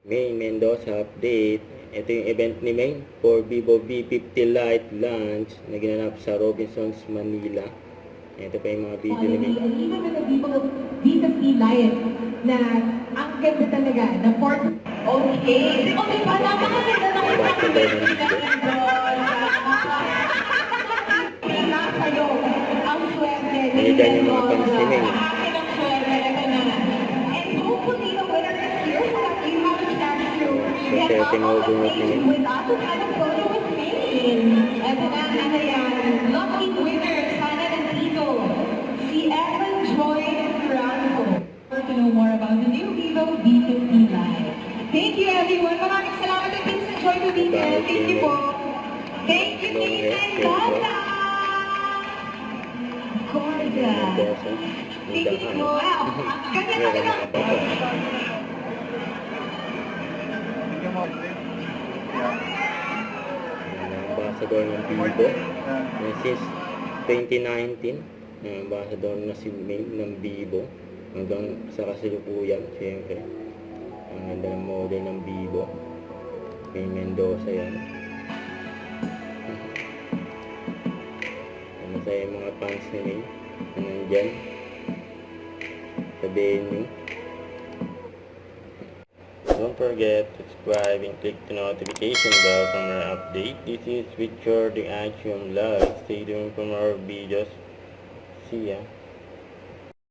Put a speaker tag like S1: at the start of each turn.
S1: Main Mendoza update. Ito yung event ni Main for Vivo V50 Lite launch na ginanap sa Robinsons, Manila. Ito pa yung mga video ni Main.
S2: Even with the Vivo V50 Lite na ang ganda talaga na port. Okay. Okay pa, napakaganda ng
S1: Basta daw ng video.
S2: Kailangan kayo ang swerte.
S1: Nandiyan yung mga fans ni Main.
S2: Akin ang swerte. Ito na. And hopefully the winner is here so that you have a chance to get
S1: Swerte,
S2: up on
S1: tinulungan ni
S2: stage
S1: Main.
S2: with us and have a photo with Main. Ito na, ano yan. Lucky winner. Sana nandito. Si Evan Joy Franco. To know more about the new Vivo V50 Lite. Thank you everyone. Maraming salamat at please enjoy the video. Thank you po. Thank you, Nathan Gala. Gorgeous.
S1: Mendoza.
S2: Thank you po. Wow. Ang ganda
S1: Meron
S2: talaga.
S1: mga bata. Ambassador ng Vivo. Since 2019, ambassador na si Main ng Vivo. Hanggang sa kasalukuyan, siyempre. Ang ganda ng model ng Vivo. May Mendoza yan. Masaya yung mga fans ni Main na nandyan sa venue. Don't forget to subscribe and click the notification bell for more update. This is Richard the Action Vlog. Stay tuned for more videos. See ya.